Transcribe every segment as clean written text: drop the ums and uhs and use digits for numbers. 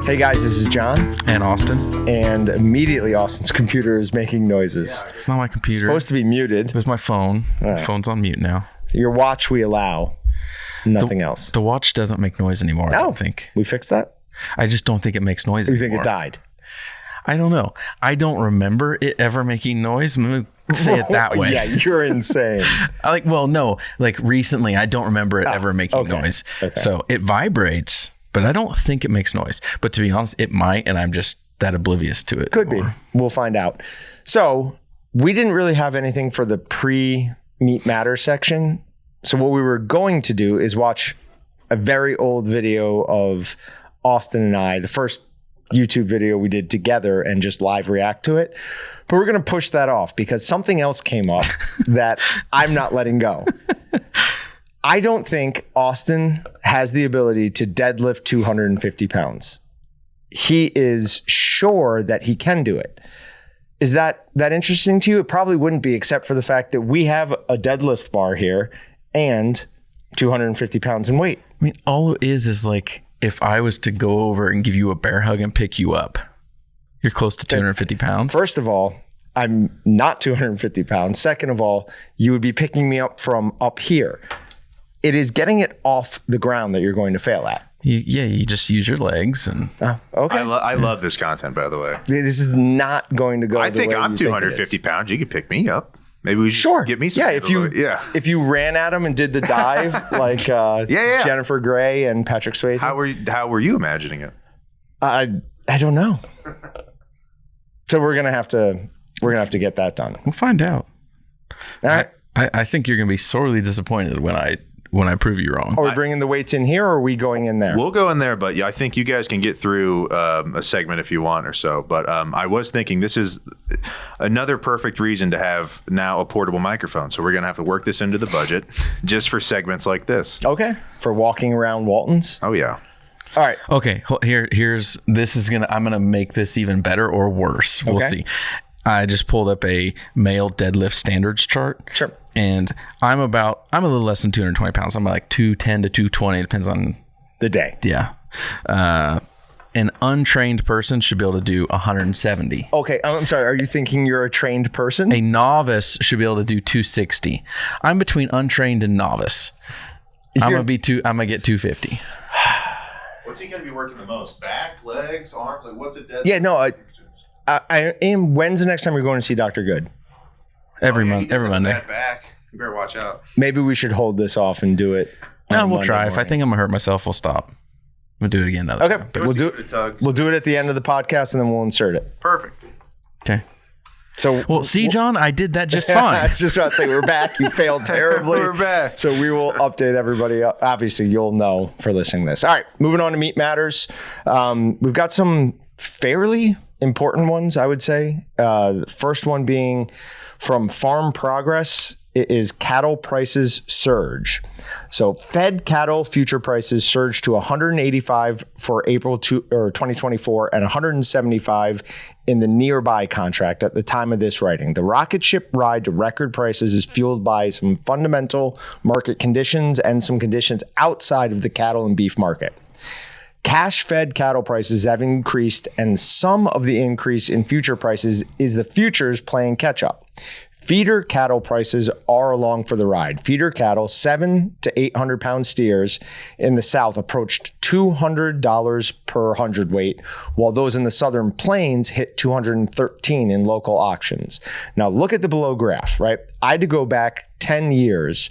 Hey guys, this is Jon. And Austin. And immediately Austin's computer is making noises. Yeah, it's not my computer. It's supposed to be muted. It was my phone. My phone's on mute now. Your watch we allow. Nothing else. The watch doesn't make noise anymore, I don't think. We fixed that? I just don't think it makes noise anymore. You think it died? I don't know. I don't remember it ever making noise. I'm going to say it that way. Yeah, you're insane. Recently, I don't remember it ever making noise. Okay. So it vibrates, but I don't think it makes noise. But to be honest, it might, and I'm just that oblivious to it. Could be. We'll find out. So we didn't really have anything for the pre-Meat Matters section. So what we were going to do is watch a very old video of Austin and I, the first YouTube video we did together, and just live react to it. But we're going to push that off because something else came up that I'm not letting go. I don't think Austin has the ability to deadlift 250 pounds. He is sure that he can do it. Is that interesting to you? It probably wouldn't be, except for the fact that we have a deadlift bar here and 250 pounds in weight. I mean, all it is like, if I was to go over and give you a bear hug and pick you up, you're close to 250 pounds. First of all, I'm not 250 pounds. Second of all, you would be picking me up from up here. It is getting it off the ground that you're going to fail at. You just use your legs. And okay. I love this content, by the way. This is not going to go. I think I'm 250 pounds. You could pick me up. Maybe we should get me some. Yeah, if you ran at him and did the dive like Jennifer Grey and Patrick Swayze. How were you imagining it? I don't know. So we're gonna have to get that done. We'll find out. All right. I think you're gonna be sorely disappointed when I prove you wrong. Are we bringing the weights in here, or are we going in there? We'll go in there, but yeah, I think you guys can get through a segment if you want or so. But I was thinking this is another perfect reason to have now a portable microphone. So we're going to have to work this into the budget just for segments like this. Okay. For walking around Waltons? Oh, yeah. All right. Okay. I'm going to make this even better or worse. We'll see. I just pulled up a male deadlift standards chart. Sure. And I'm a little less than 220 pounds. I'm like 210 to 220. It depends on the day. Yeah. An untrained person should be able to do 170. Okay. I'm sorry. Are you thinking you're a trained person? A novice should be able to do 260. I'm between untrained and novice. I'm going to get 250. What's he going to be working the most? Back, legs, arms? Like, what's a deadlift? Yeah, no. I am. When's the next time you're going to see Dr. Good? Every month. Every Monday. Bad back. You better watch out. Maybe we should hold this off and do it. No, we'll try. Morning. If I think I'm gonna hurt myself, we'll stop. We'll do it again. Okay. We'll do it at the end of the podcast, and then we'll insert it. Perfect. Okay. So, Jon, I did that just fine. I was just about to say, we're back. You failed terribly. We're back. So we will update everybody. Obviously, you'll know for listening to this. All right. Moving on to Meat Matters. We've got some fairly important ones, I would say. The first one being from Farm Progress is cattle prices surge. So fed cattle future prices surged to 185 for April 2024 and 175 in the nearby contract at the time of this writing. The rocket ship ride to record prices is fueled by some fundamental market conditions and some conditions outside of the cattle and beef market. Cash-fed cattle prices have increased, and some of the increase in future prices is the futures playing catch-up. Feeder cattle prices are along for the ride. Feeder cattle, 700 to 800 pound steers in the South approached $200 per hundredweight, while those in the Southern Plains hit $213 in local auctions. Now look at the below graph, right? I had to go back 10 years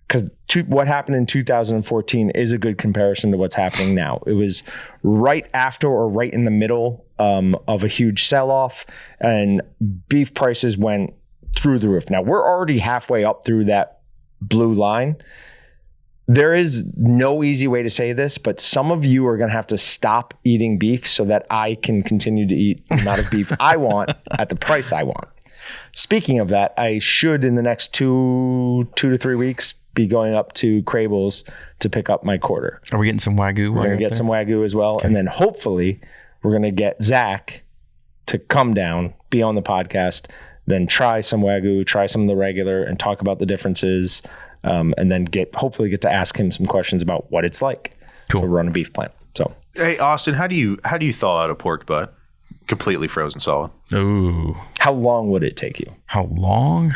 because what happened in 2014 is a good comparison to what's happening now. It was right after or right in the middle of a huge sell-off, and beef prices went through the roof. Now, we're already halfway up through that blue line. There is no easy way to say this, but some of you are going to have to stop eating beef so that I can continue to eat the amount of beef I want at the price I want. Speaking of that, I should, in the next two to 3 weeks, be going up to Crable's to pick up my quarter. Are we getting some Wagyu? We're going to get some Wagyu as well. Okay. And then hopefully we're going to get Zach to come down, be on the podcast, then try some Wagyu, try some of the regular, and talk about the differences, and then hopefully get to ask him some questions about what it's like to run a beef plant. So Hey, Austin, how do you thaw out a pork butt completely frozen solid? Ooh. How long would it take you? How long?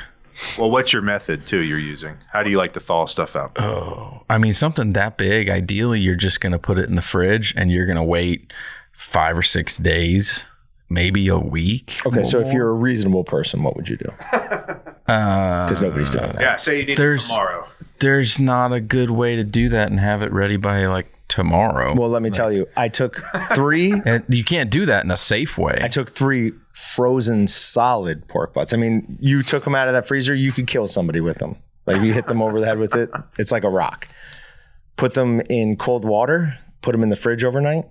Well, what's your method too you're using? How do you like to thaw stuff out? Oh, I mean, something that big, ideally, you're just going to put it in the fridge and you're going to wait 5 or 6 days, maybe a week. Okay, so if you're a reasonable person, what would you do? Because nobody's doing that. Yeah, say you need it tomorrow. There's not a good way to do that and have it ready by like tomorrow. Well, let me tell you, I took 3. And you can't do that in a safe way. I took 3 frozen solid pork butts. I mean, you took them out of that freezer, you could kill somebody with them. Like if you hit them over the head with it, it's like a rock. Put them in cold water, put them in the fridge overnight,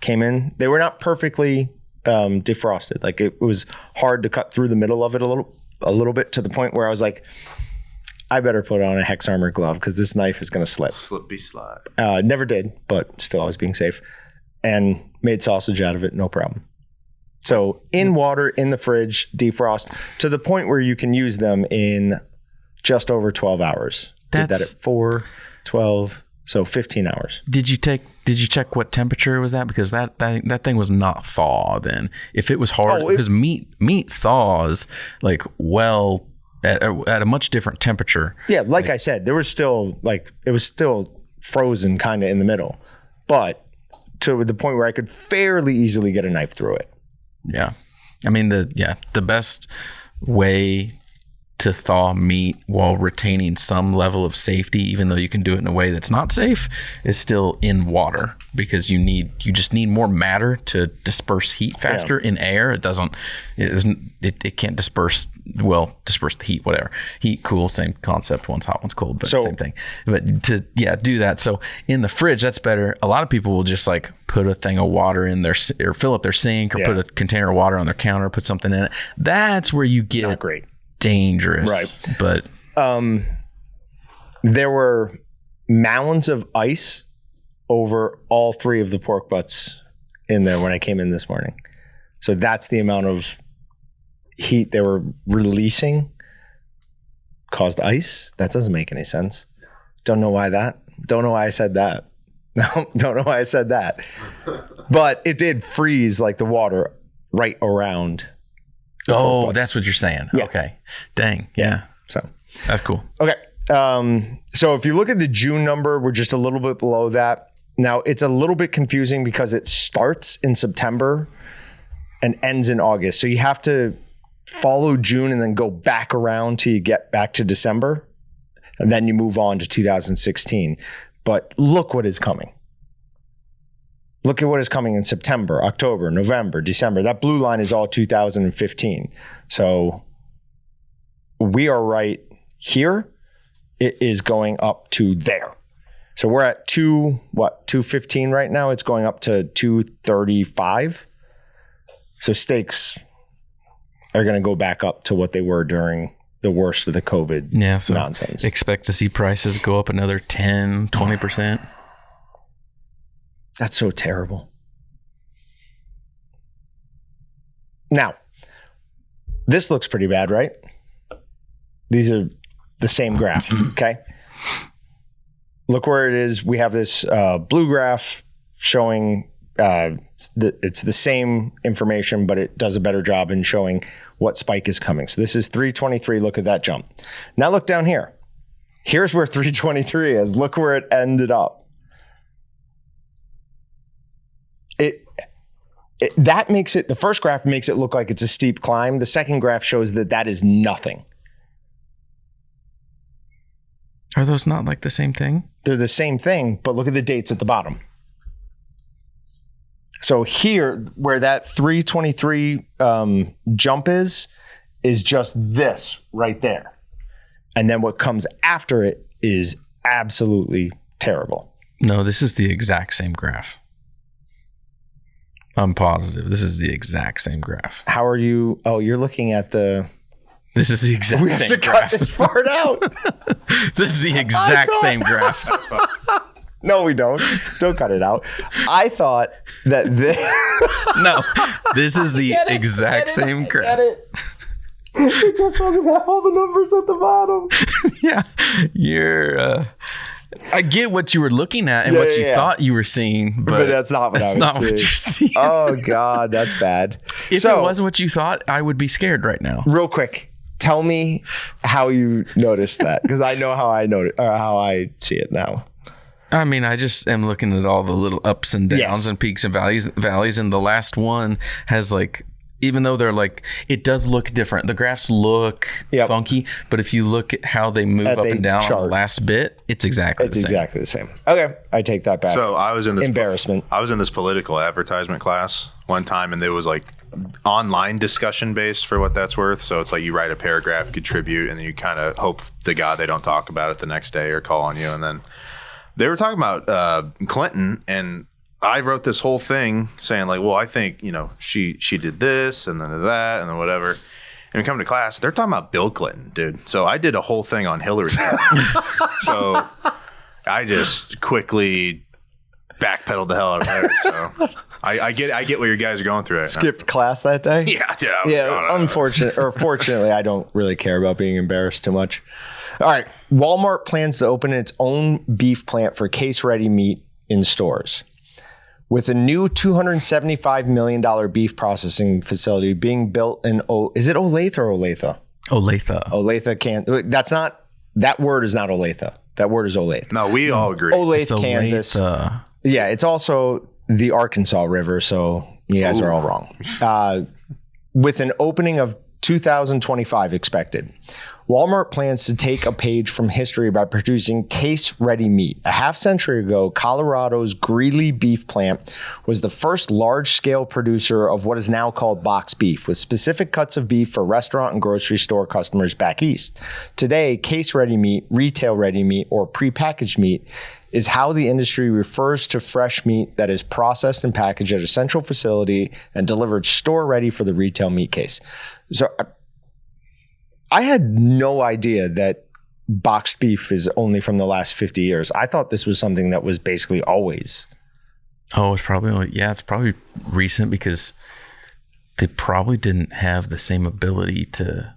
came in. They were not perfectly defrosted. Like it was hard to cut through the middle of it a little bit, to the point where I was like, I better put on a Hex Armor glove because this knife is going to slip. Slippy slide. Never did, but still I was being safe. And made sausage out of it, no problem. So in water, in the fridge, defrost, to the point where you can use them in just over 12 hours. Did that at 4, 12, so 15 hours. Did you check what temperature it was at? Because that thing was not thaw then. If it was hard, because meat thaws like well at a much different temperature. Yeah, like I said, there was still it was still frozen kind of in the middle, but to the point where I could fairly easily get a knife through it. Yeah. I mean, the best way to thaw meat while retaining some level of safety, even though you can do it in a way that's not safe, is still in water, because you just need more matter to disperse heat faster. In air. It can't disperse the heat, whatever. Heat, cool, same concept. One's hot, one's cold, but same thing. But to do that. So in the fridge, that's better. A lot of people will just like put a thing of water in their, or fill up their sink, or put a container of water on their counter, put something in it. That's where you get not great. Dangerous, right? But there were mounds of ice over all 3 of the pork butts in there when I came in this morning. So that's the amount of heat they were releasing caused ice. That doesn't make any sense. Don't know why I said that. Don't know why I said that. But it did freeze like the water right around. Oh, that's what you're saying. Yeah. Okay. Dang. Yeah. So that's cool. Okay. So if you look at the June number, we're just a little bit below that. Now it's a little bit confusing because it starts in September and ends in August. So you have to follow June and then go back around till you get back to December. And then you move on to 2016. But look what is coming. Look at what is coming in September, October, November, December. That blue line is all 2015. So we are right here. It is going up to there. So we're at 215 right now. It's going up to 235. So steaks are going to go back up to what they were during the worst of the COVID nonsense. Expect to see prices go up another 10, 20%. That's so terrible. Now, this looks pretty bad, right? These are the same graph, okay? Look where it is. We have this blue graph showing it's the same information, but it does a better job in showing what spike is coming. So this is 323. Look at that jump. Now look down here. Here's where 323 is. Look where it ended up. That makes it, the first graph makes it look like it's a steep climb. The second graph shows that is nothing. Are those not like the same thing? They're the same thing, but look at the dates at the bottom. So here, where that 323 jump is just this right there. And then what comes after it is absolutely terrible. No, this is the exact same graph. I'm positive. This is the exact same graph. How are you? Oh, you're looking at the... This is the exact same graph. We have to cut this part out. This is the exact same graph. No, we don't. Don't cut it out. I thought that this... No, this is the exact same graph. It just doesn't have all the numbers at the bottom. Yeah, you're I get what you were looking at and what you thought you were seeing, but that's not what I was not seeing. what you're seeing. Oh God, that's bad. If it was what you thought, I would be scared right now. Real quick, tell me how you noticed that, because I know how I notice or how I see it now. I mean, I just am looking at all the little ups and downs and peaks and valleys, and the last one has like, even though they're like, it does look different. The graphs look funky, but if you look at how they move up and down on the last bit, it's exactly the same. Okay, I take that back. So I was in this embarrassment. I was in this political advertisement class one time, and there was like online discussion based for what that's worth. So it's like you write a paragraph, contribute, and then you kind of hope to God they don't talk about it the next day or call on you. And then they were talking about Clinton, and I wrote this whole thing saying like, well, I think, she did this and then that and then whatever. And we come to class, they're talking about Bill Clinton, dude. So I did a whole thing on Hillary Clinton. So I just quickly backpedaled the hell out of there. So I get what you guys are going through right Skipped class that day? Yeah. Fortunately, I don't really care about being embarrassed too much. All right. Walmart plans to open its own beef plant for case-ready meat in stores, with a new $275 million beef processing facility being built in, is it Olathe or Olathe? Olathe. Olathe, that word is not Olathe. That word is Olathe. No, we all agree. Olathe, Kansas. Yeah, it's also the Arkansas River, so you guys are all wrong. With an opening of 2025 expected. Walmart plans to take a page from history by producing case-ready meat. A half-century ago, Colorado's Greeley beef plant was the first large-scale producer of what is now called box beef, with specific cuts of beef for restaurant and grocery store customers back east. Today, case-ready meat, retail-ready meat, or prepackaged meat is how the industry refers to fresh meat that is processed and packaged at a central facility and delivered store-ready for the retail meat case. So I had no idea that boxed beef is only from the last 50 years. I thought this was something that was basically always. Oh, it's probably recent because they probably didn't have the same ability to.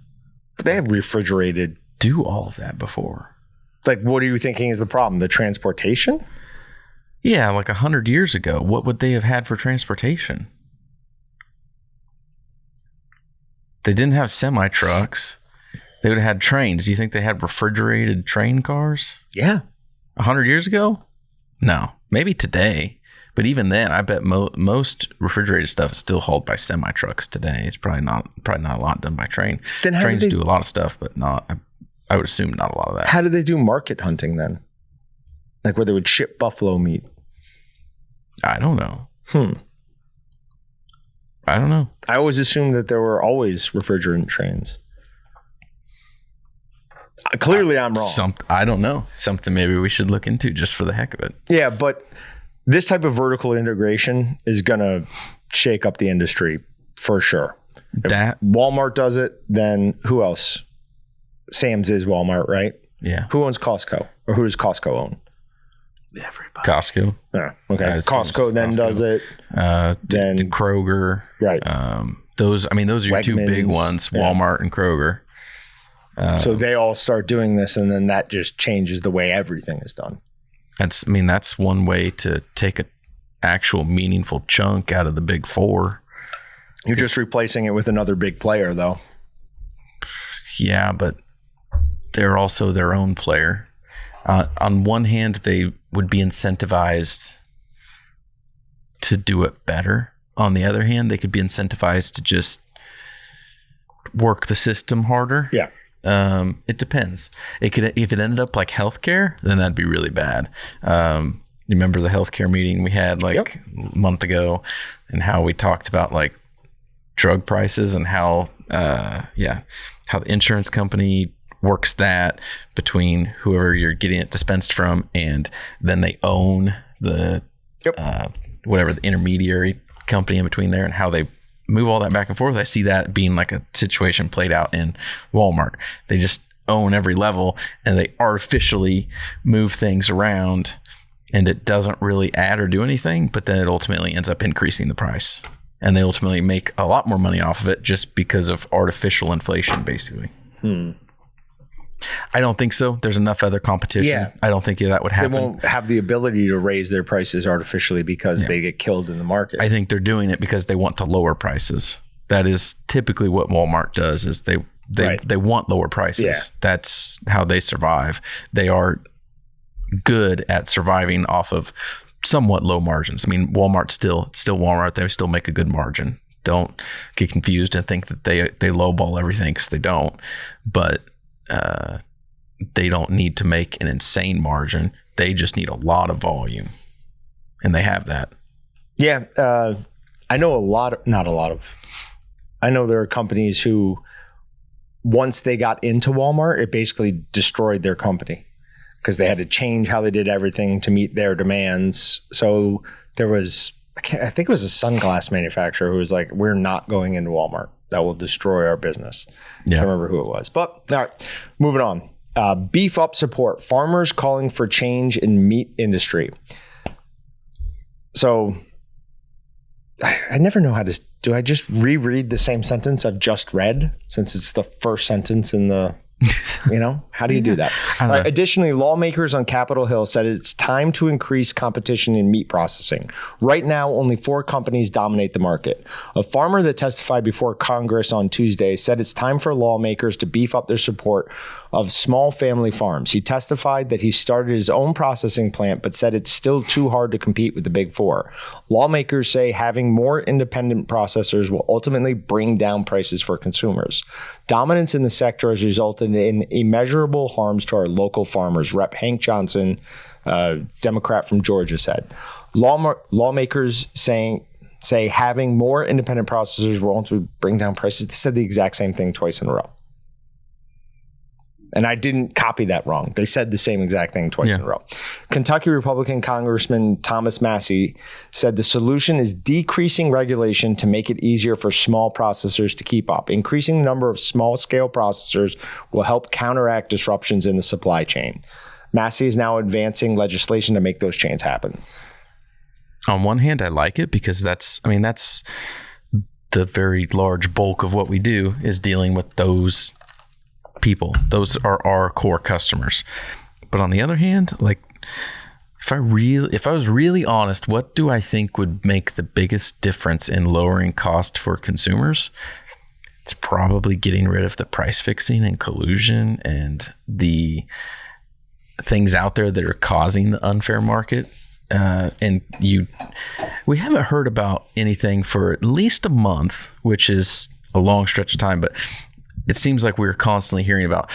They have refrigerated. Do all of that before. Like, what are you thinking is the problem? The transportation? Yeah, like 100 years ago, what would they have had for transportation? They didn't have semi-trucks. They would have had trains. Do you think they had refrigerated train cars? Yeah. 100 years ago? No. Maybe today. But even then, I bet most refrigerated stuff is still hauled by semi-trucks today. It's probably not a lot done by train. Then trains do a lot of stuff, but not. I would assume not a lot of that. How did they do market hunting then? Like where they would ship buffalo meat? I don't know. I don't know. I always assumed that there were always refrigerant trains. Clearly, I'm wrong. I don't know. Something maybe we should look into just for the heck of it. Yeah, but this type of vertical integration is going to shake up the industry for sure. If Walmart does it, then who else? Sam's is Walmart, right? Yeah. Who owns Costco? Or who does Costco own? Everybody. Costco. Yeah. Okay. Costco then does it. Then Kroger. Right. Those are your two big ones, Walmart and Kroger. So they all start doing this, and then that just changes the way everything is done. That's one way to take an actual meaningful chunk out of the big four. You're just replacing it with another big player, though. Yeah, but they're also their own player. On one hand, they would be incentivized to do it better. On the other hand, they could be incentivized to just work the system harder. Yeah. It depends. If it ended up like healthcare, then that'd be really bad. You remember the healthcare meeting we had a month ago, and how we talked about like drug prices and how the insurance company works that between whoever you're getting it dispensed from, and then they own the whatever the intermediary company in between there, and how they move all that back and forth. I see that being like a situation played out in Walmart. They just own every level, and they artificially move things around, and it doesn't really add or do anything, but then it ultimately ends up increasing the price, and they ultimately make a lot more money off of it just because of artificial inflation, basically. I don't think so. There's enough other competition. Yeah. I don't think that would happen. They won't have the ability to raise their prices artificially because they get killed in the market. I think they're doing it because they want to lower prices. That is typically what Walmart does, is they want lower prices. Yeah. That's how they survive. They are good at surviving off of somewhat low margins. I mean, Walmart's still Walmart. They still make a good margin. Don't get confused and think that they lowball everything, because they don't. But they don't need to make an insane margin. They just need a lot of volume, and they have that. Yeah, I know I know there are companies who, once they got into Walmart, it basically destroyed their company because they had to change how they did everything to meet their demands. So there was, I think it was a sunglass manufacturer who was like, we're not going into Walmart. That will destroy our business. Yeah. Can't remember who it was. But all right, moving on. Beef up support. Farmers calling for change in meat industry. So I never know how to, do I just reread the same sentence I've just read since it's the first sentence in the, how do you do that? All right, additionally, lawmakers on Capitol Hill said it's time to increase competition in meat processing. Right now, only 4 companies dominate the market. A farmer that testified before Congress on Tuesday said it's time for lawmakers to beef up their support of small family farms. He testified that he started his own processing plant, but said it's still too hard to compete with the big 4. Lawmakers say having more independent processors will ultimately bring down prices for consumers. Dominance in the sector has resulted in immeasurable harms to our local farmers, Rep. Hank Johnson, Democrat from Georgia, said. Lawmakers say having more independent processors will ultimately bring down prices. They said the exact same thing twice in a row. And I didn't copy that wrong. They said the same exact thing twice in a row. Kentucky Republican Congressman Thomas Massey said the solution is decreasing regulation to make it easier for small processors to keep up. Increasing the number of small-scale processors will help counteract disruptions in the supply chain. Massey is now advancing legislation to make those changes happen. On one hand, I like it because that's the very large bulk of what we do, is dealing with those people. Those are our core customers. But on the other hand, like, if I was really honest, what do I think would make the biggest difference in lowering cost for consumers? It's probably getting rid of the price fixing and collusion and the things out there that are causing the unfair market. We haven't heard about anything for at least a month, which is a long stretch of time, but it seems like we're constantly hearing about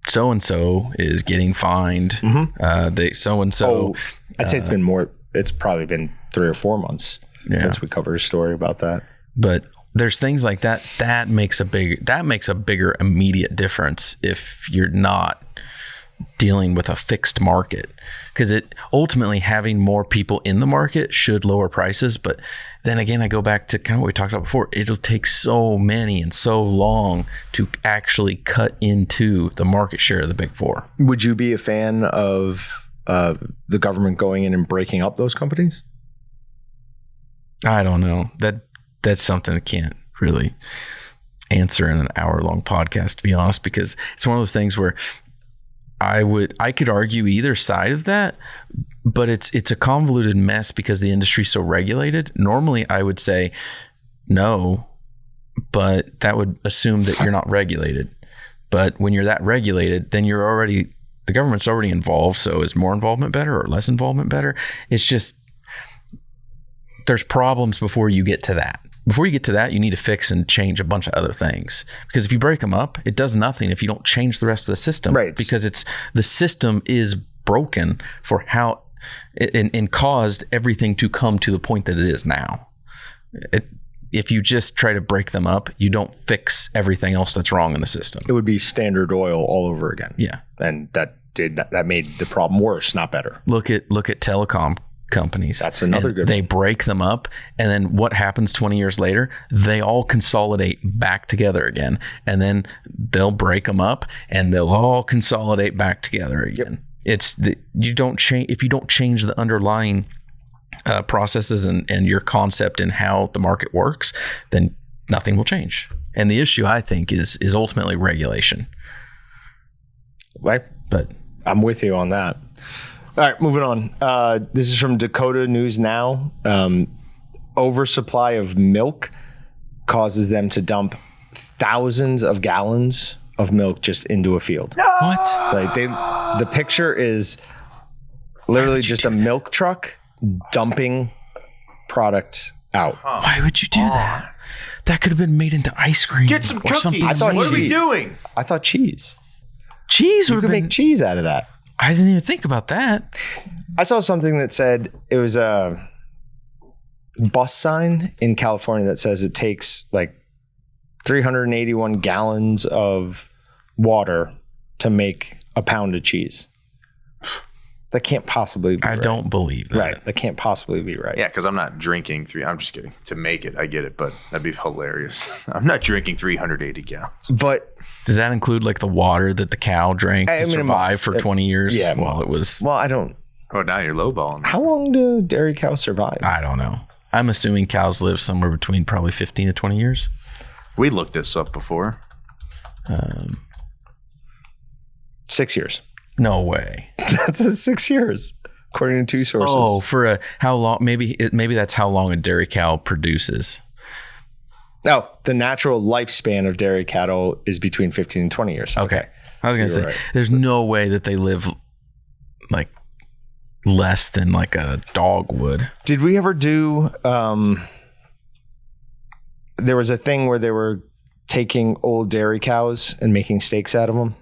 so-and-so is getting fined. So-and-so. I'd say it's been more. It's probably been 3 or 4 months since we covered a story about that. But there's things like that. That makes a bigger immediate difference if you're not dealing with a fixed market, because it ultimately, having more people in the market should lower prices. But then again, I go back to kind of what we talked about before. It'll take so many and so long to actually cut into the market share of the big 4. Would you be a fan of the government going in and breaking up those companies? I don't know. That's something I can't really answer in an hour-long podcast, to be honest, because it's one of those things where I could argue either side of that, but it's a convoluted mess because the industry's so regulated. Normally I would say no, but that would assume that you're not regulated. But when you're that regulated, then the government's already involved. So is more involvement better or less involvement better? It's just, there's problems before you get to that. Before you get to that, you need to fix and change a bunch of other things. Because if you break them up, it does nothing if you don't change the rest of the system. Right. Because the system is broken for how and caused everything to come to the point that it is now. If you just try to break them up, you don't fix everything else that's wrong in the system. It would be Standard Oil all over again. Yeah. And that made the problem worse, not better. Look at telecom companies. That's another good one. They break them up, and then what happens 20 years later? They all consolidate back together again, and then they'll break them up and they'll all consolidate back together again. Yep. You don't change if you don't change the underlying processes and your concept and how the market works, then nothing will change. And the issue, I think, is ultimately regulation. Right? But I'm with you on that. All right, moving on. This is from Dakota News Now. Oversupply of milk causes them to dump thousands of gallons of milk just into a field. what? Like the picture is literally just a milk truck dumping product out. Why would you do that? That could have been made into ice cream. Get some or cookies. something I thought, what are we cheese. doing? I thought cheese. Cheese You would could have make cheese out of that. I didn't even think about that. I saw something that said it was a bus sign in California that says it takes like 381 gallons of water to make a pound of cheese. That can't possibly be right. I don't believe that. Right. That can't possibly be right. Yeah, because I'm not drinking I'm just kidding. To make it, I get it, but that'd be hilarious. I'm not drinking 380 gallons. But Does that include like the water that the cow drank I to mean, it survive must. for 20 years? Yeah, While it was, well, I don't. Oh, now you're lowballing. How long do dairy cows survive? I don't know. I'm assuming cows live somewhere between probably 15 to 20 years. We looked this up before. 6 years. No way. That's 6 years, according to two sources. Oh, for how long? Maybe that's how long a dairy cow produces. Oh, the natural lifespan of dairy cattle is between 15 and 20 years. Okay. I was going to say, right. there's no way that they live like less than like a dog would. Did we ever do, there was a thing where they were taking old dairy cows and making steaks out of them.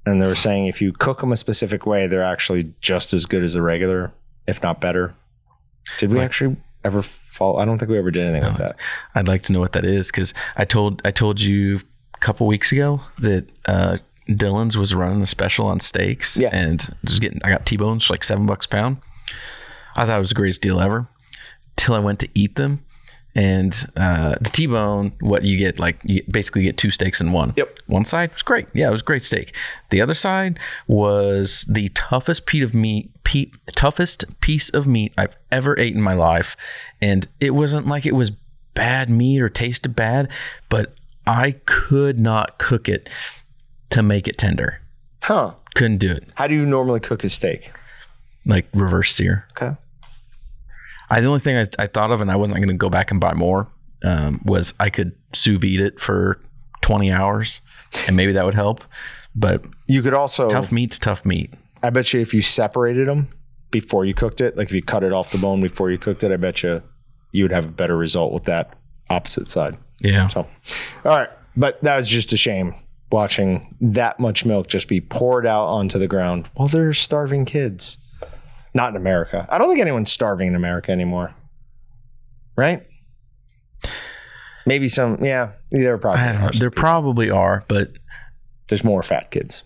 And they were saying if you cook them a specific way, they're actually just as good as a regular, if not better. Did we actually ever fall? I don't think we ever did anything like that. I'd like to know what that is because I told you a couple weeks ago that Dylan's was running a special on steaks. Yeah. And I got T-bones for like $7 a pound. I thought it was the greatest deal ever till I went to eat them. And the T-bone, what you get, like you basically get two steaks in one. Yep. One side was great. Yeah, it was a great steak. The other side was the toughest piece of meat I've ever ate in my life. And it wasn't like it was bad meat or tasted bad, but I could not cook it to make it tender. Huh. Couldn't do it. How do you normally cook a steak? Like reverse sear. Okay. The only thing I thought of, and I wasn't going to go back and buy more, was I could sous vide it for 20 hours, and maybe that would help. But You could also, tough meat's tough meat. I bet you if you separated them before you cooked it, like if you cut it off the bone before you cooked it, I bet you would have a better result with that opposite side. Yeah. So, all right. But that was just a shame watching that much milk just be poured out onto the ground while there's starving kids. Not in America. I don't think anyone's starving in America anymore. Right? Maybe some, yeah. There probably I don't know. are some There people. probably are, but There's more fat kids.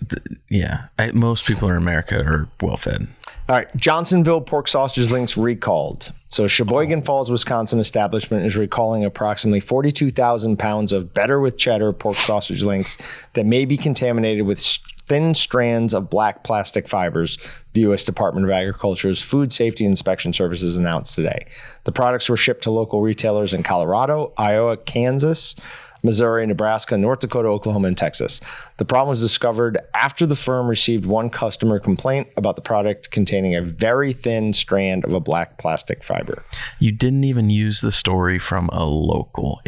yeah, most people in America are well fed. All right. Johnsonville pork sausage links recalled. So Sheboygan Falls, Wisconsin establishment is recalling approximately 42,000 pounds of Better with Cheddar pork sausage links that may be contaminated with thin strands of black plastic fibers, the U.S. Department of Agriculture's Food Safety Inspection Services announced today. The products were shipped to local retailers in Colorado, Iowa, Kansas, Missouri, Nebraska, North Dakota, Oklahoma, and Texas. The problem was discovered after the firm received one customer complaint about the product containing a very thin strand of a black plastic fiber. You didn't even use the story from a local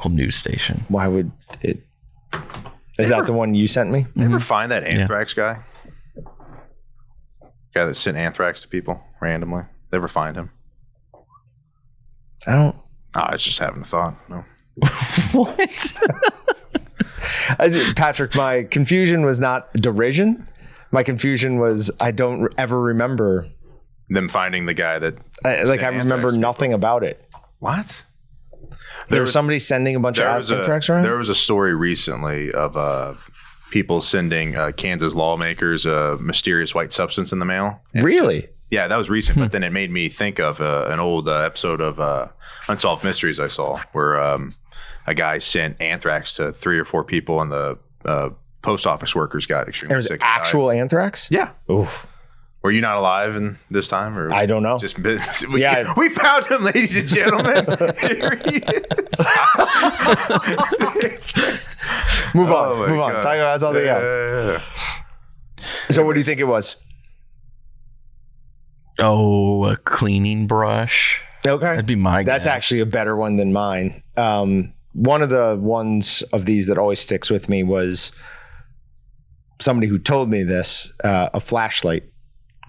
news station. Why would it? Is that the one you sent me? You ever find that anthrax guy? Guy that sent anthrax to people randomly? They ever find him? I don't. I was just having a thought. No. What? Patrick, my confusion was not derision. My confusion was I don't ever remember. Them finding the guy that... I remember nothing about it. What? There was somebody sending a bunch of anthrax around? There was a story recently of people sending Kansas lawmakers a mysterious white substance in the mail. Really? Yeah, that was recent, but then it made me think of an old episode of Unsolved Mysteries I saw where a guy sent anthrax to 3 or 4 people and the post office workers got extremely There was sick. and actual died. anthrax? Yeah. Ooh. Were you not alive in this time? Or I don't know. Just Yeah. we found him, ladies and gentlemen. Here he is. Move Oh on. my God. Talk about something else. Yeah. So what do you think it was? Oh, a cleaning brush. Okay. That'd be my guess. That's actually a better one than mine. One of the ones of these that always sticks with me was somebody who told me this. A flashlight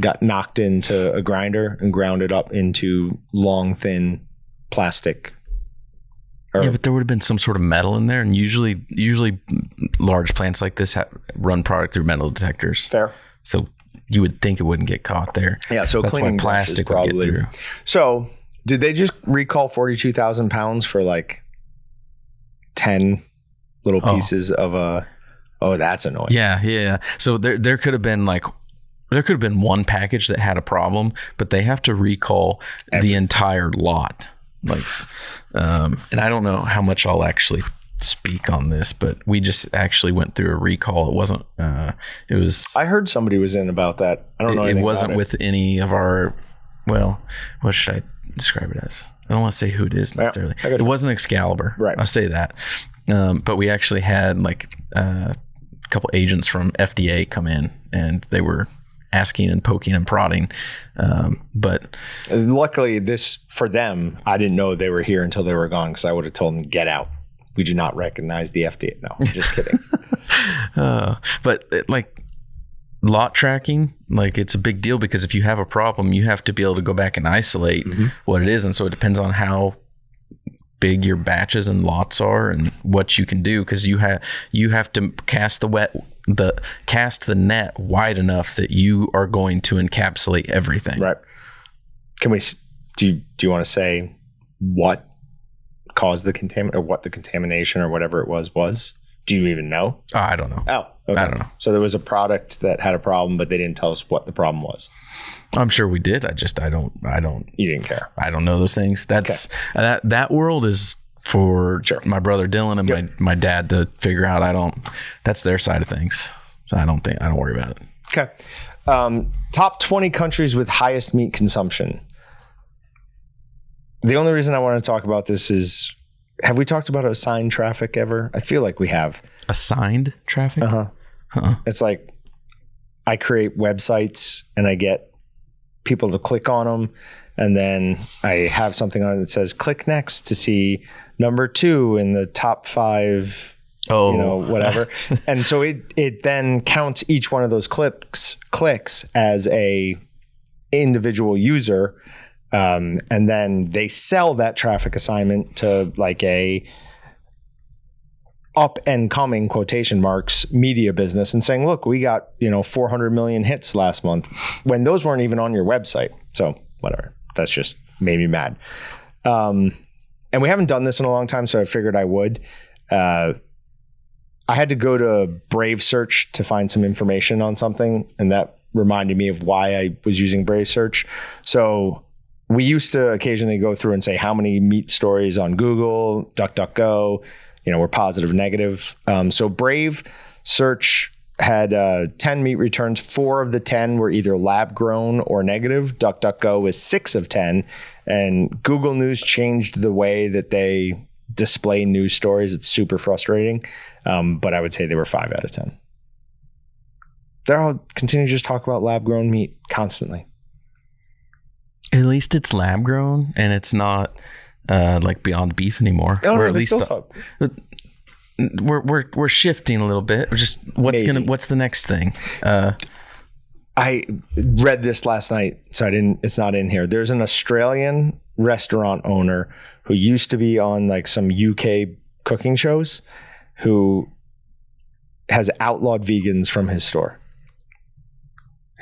got knocked into a grinder and ground it up into long, thin plastic. Yeah, but there would have been some sort of metal in there, and usually large plants like this run product through metal detectors. Fair. So you would think it wouldn't get caught there. Yeah, so that's cleaning why plastic would get through. So did they just recall 42,000 pounds for like 10 little pieces of a? Oh, that's annoying. Yeah. So there could have been one package that had a problem, but they have to recall the entire lot. Like, and I don't know how much I'll actually speak on this, but we just actually went through a recall. It wasn't. It was. I heard somebody was in about that. I don't know. It wasn't with any of our. Well, what should I describe it as? I don't want to say who it is necessarily. Yeah, it wasn't Excalibur. Right. I'll say that. But we actually had like a couple agents from FDA come in, and they were asking and poking and prodding. But luckily, this for them, I didn't know they were here until they were gone, because I would have told them, get out. We do not recognize the FDA. No, I'm just kidding. But like lot tracking, like it's a big deal, because if you have a problem, you have to be able to go back and isolate what it is. And so it depends on how big your batches and lots are and what you can do, because you have to cast the net wide enough that you are going to encapsulate everything. Right. Can we do you want to say what caused the contaminant, or what the contamination or whatever it was? Do you even know? I don't know. Oh, okay. I don't know. So there was a product that had a problem, but they didn't tell us what the problem was. I'm sure we did. I don't. You didn't care. I don't know those things. That's that world is for my brother Dylan and my dad to figure out. That's their side of things. So I don't worry about it. Okay. Top 20 countries with highest meat consumption. The only reason I want to talk about this is, have we talked about assigned traffic ever? I feel like we have. Assigned traffic? It's like I create websites and I get people to click on them, and then I have something on it that says click next to see number 2 in the top 5, whatever. And so it then counts each one of those clicks as a individual user. And then they sell that traffic assignment to like a up and coming quotation marks media business, and saying, look, we got 400 million hits last month, when those weren't even on your website. So whatever, that's just made me mad. And we haven't done this in a long time, so I figured I would. I had to go to Brave Search to find some information on something, and that reminded me of why I was using Brave Search. So we used to occasionally go through and say how many meat stories on Google, DuckDuckGo, were positive, negative. So Brave Search had 10 meat returns. 4 of the 10 were either lab grown or negative. DuckDuckGo was 6 of 10. And Google News changed the way that they display news stories. It's super frustrating. But I would say they were 5 out of 10. They're all continue to just talk about lab grown meat constantly. At least it's lab grown, and it's not like Beyond Beef anymore. Oh, or no, at least still talk. We're shifting a little bit. We're just what's the next thing? I read this last night, so it's not in here. There's an Australian restaurant owner who used to be on like some UK cooking shows, who has outlawed vegans from his store.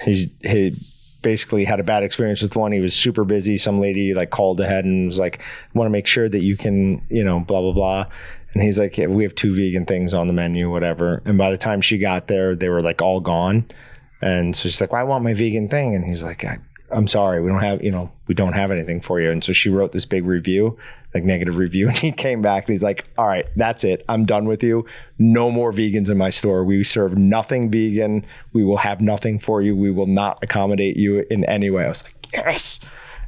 He basically had a bad experience with one. He was super busy. Some lady like called ahead and was like, want to make sure that you can, blah, blah, blah. And he's like, yeah, we have 2 vegan things on the menu, whatever. And by the time she got there, they were like all gone. And so she's like, well, I want my vegan thing. And he's like, I'm sorry, we don't have anything for you. And so she wrote this big review, like negative review. And he came back and he's like, all right, that's it. I'm done with you. No more vegans in my store. We serve nothing vegan. We will have nothing for you. We will not accommodate you in any way. I was like, yes.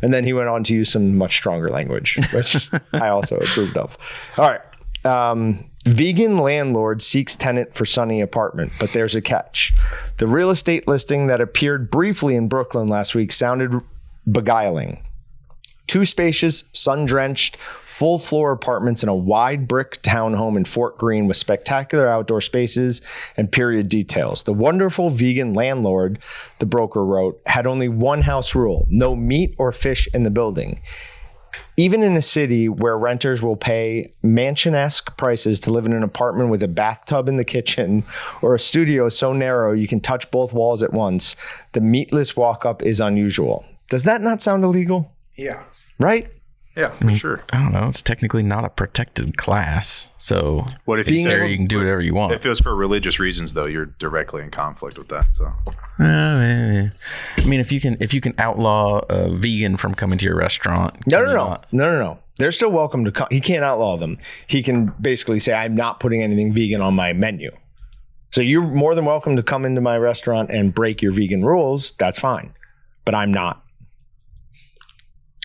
And then he went on to use some much stronger language, which I also approved of. All right. Vegan landlord seeks tenant for sunny apartment, but there's a catch. The real estate listing that appeared briefly in Brooklyn last week sounded beguiling. 2 spacious, sun-drenched, full-floor apartments in a wide brick townhome in Fort Greene with spectacular outdoor spaces and period details. The wonderful vegan landlord, the broker wrote, had only one house rule: no meat or fish in the building. Even in a city where renters will pay mansion-esque prices to live in an apartment with a bathtub in the kitchen or a studio so narrow you can touch both walls at once, the meatless walk-up is unusual. Does that not sound illegal? Yeah. Right? Yeah, for sure. I don't know. It's technically not a protected class. So What if you you can do whatever you want. If it was for religious reasons, though, you're directly in conflict with that. So I mean, if you can outlaw a vegan from coming to your restaurant. No. They're still welcome to come. He can't outlaw them. He can basically say, I'm not putting anything vegan on my menu. So you're more than welcome to come into my restaurant and break your vegan rules. That's fine. But I'm not.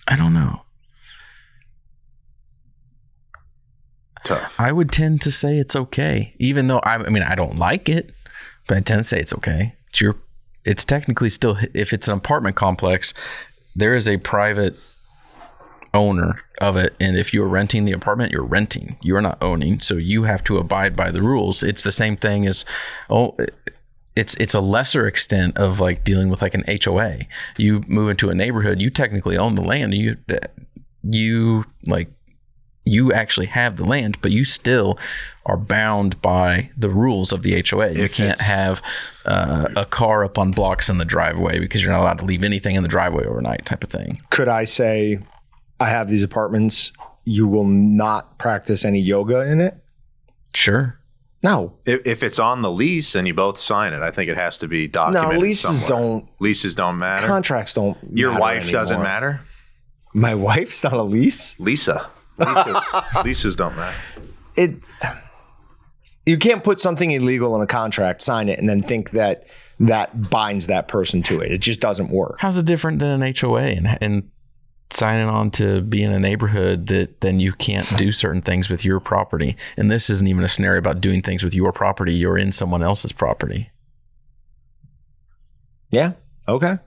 I don't know. tough. I would tend to say it's okay, even though I mean I don't like it, but I tend to say it's okay. It's technically still, if it's an apartment complex, there is a private owner of it, and if you're renting the apartment, you're renting. You are not owning, so you have to abide by the rules. It's the same thing as it's a lesser extent of like dealing with like an HOA. You move into a neighborhood, you technically own the land. You actually have the land, but you still are bound by the rules of the HOA. You can't have a car up on blocks in the driveway because you're not allowed to leave anything in the driveway overnight, type of thing. Could I say, I have these apartments, you will not practice any yoga in it? Sure. No. If it's on the lease and you both sign it, I think it has to be documented. No, leases somewhere. Leases don't matter. Contracts don't Your matter wife anymore. doesn't matter? My wife's not a lease? Leases don't matter. You can't put something illegal in a contract, sign it, and then think that binds that person to it. It just doesn't work. How's it different than an HOA and signing on to be in a neighborhood that then you can't do certain things with your property? And this isn't even a scenario about doing things with your property. You're in someone else's property. Yeah. Okay.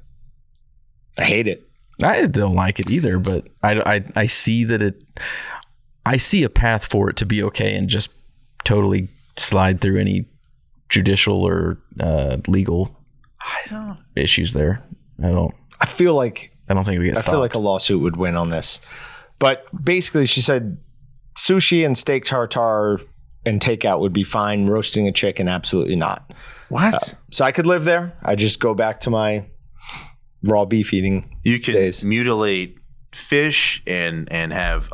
I hate it. I don't like it either, but I see that I see a path for it to be okay and just totally slide through any judicial or legal issues there. I don't think we get stopped. I feel like a lawsuit would win on this. But basically she said sushi and steak tartare and takeout would be fine. Roasting a chicken, absolutely not. What? So I could live there. I just go back to my raw beef eating. You can days. mutilate fish and have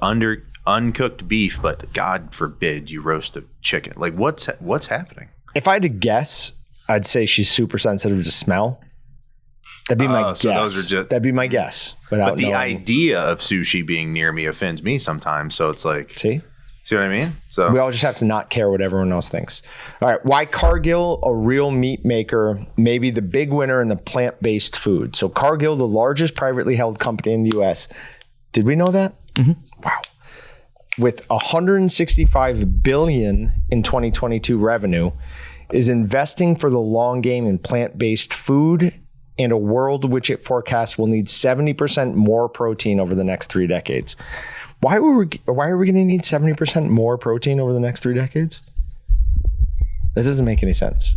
uncooked beef, but God forbid you roast a chicken. Like what's happening? If I had to guess, I'd say she's super sensitive to smell. That'd be my guess. So those are just, that'd be my guess. But the idea of sushi being near me offends me sometimes. So it's like, see what I mean? So we all just have to not care what everyone else thinks. All right. Why Cargill, a real meat maker, may be the big winner in the plant-based food. So Cargill, the largest privately held company in the U.S. Did we know that? Mm-hmm. Wow. With $165 billion in 2022 revenue, is investing for the long game in plant-based food and a world which it forecasts will need 70% more protein over the next 3 decades. Why are we going to need 70% more protein over the next 3 decades? That doesn't make any sense.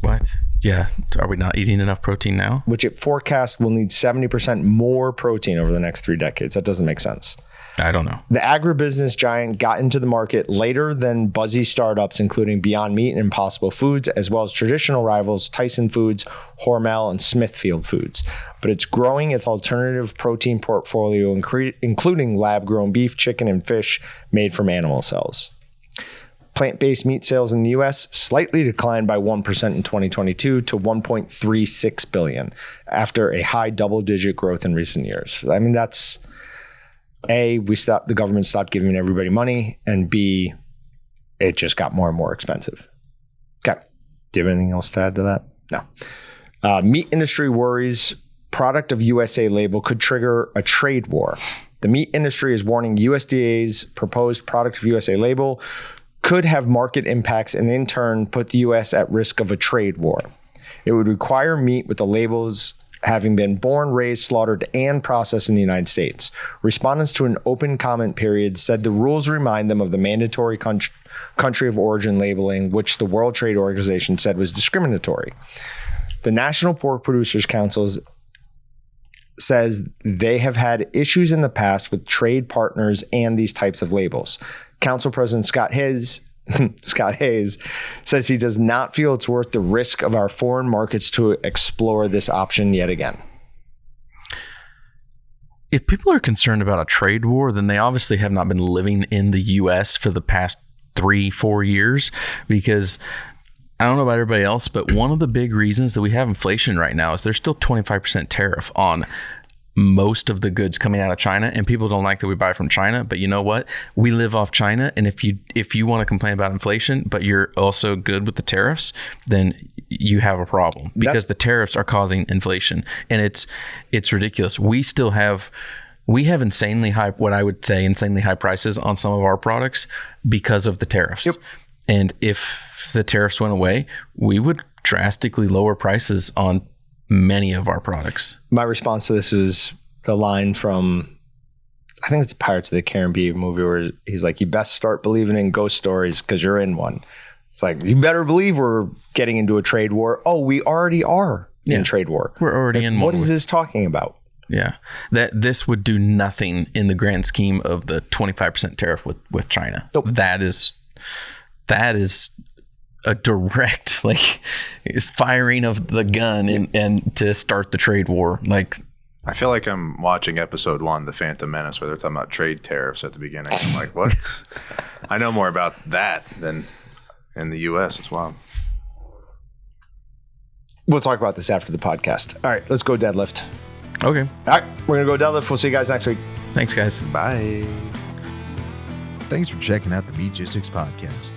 What? Yeah. Are we not eating enough protein now? Which it forecasts will need 70% more protein over the next 3 decades. That doesn't make sense. I don't know. The agribusiness giant got into the market later than buzzy startups, including Beyond Meat and Impossible Foods, as well as traditional rivals Tyson Foods, Hormel, and Smithfield Foods. But it's growing its alternative protein portfolio, including lab-grown beef, chicken, and fish made from animal cells. Plant-based meat sales in the U.S. slightly declined by 1% in 2022 to $1.36 billion after a high double-digit growth in recent years. I mean, that's... A, the government stopped giving everybody money, and B, it just got more and more expensive. Okay. Do you have anything else to add to that? No. Meat industry worries product of USA label could trigger a trade war. The meat industry is warning USDA's proposed product of USA label could have market impacts and in turn put the U.S. at risk of a trade war. It would require meat with the labels having been born, raised, slaughtered, and processed in the United States. Respondents to an open comment period said the rules remind them of the mandatory country of origin labeling, which the World Trade Organization said was discriminatory. The National Pork Producers Council says they have had issues in the past with trade partners and these types of labels. Council President Scott Hayes says he does not feel it's worth the risk of our foreign markets to explore this option yet again. If people are concerned about a trade war, then they obviously have not been living in the U.S. for the past 3-4 years, because I don't know about everybody else, but one of the big reasons that we have inflation right now is there's still 25% tariff on most of the goods coming out of China, and people don't like that we buy from China. But you know what? We live off China, and if you want to complain about inflation, but you're also good with the tariffs, then you have a problem, because the tariffs are causing inflation, and it's ridiculous. We have insanely high, what I would say, insanely high prices on some of our products because of the tariffs. Yep. And if the tariffs went away, we would drastically lower prices on many of our products. My response to this is the line from, I think it's Pirates of the Caribbean movie, where he's like, you best start believing in ghost stories because you're in one. It's like, you better believe we're getting into a trade war. Oh, we already are in trade war. We're already in one. What is this talking about? Yeah, that this would do nothing in the grand scheme of the 25% tariff with China. Nope. That is a direct firing of the gun and to start the trade war. I feel like I'm watching episode 1, The Phantom Menace, where they're talking about trade tariffs at the beginning. I'm like, what? I know more about that than in the U.S. as well. We'll talk about this after the podcast. All right, let's go deadlift. Okay. All right, we're going to go deadlift. We'll see you guys next week. Thanks, guys. Bye. Thanks for checking out the Meatgistics podcast.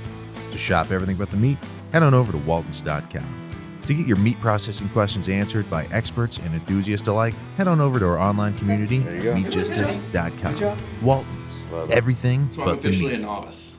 To shop everything but the meat, head on over to waltons.com. To get your meat processing questions answered by experts and enthusiasts alike, head on over to our online community, meatgistics.com. Waltons, everything but the meat. So I'm officially a novice.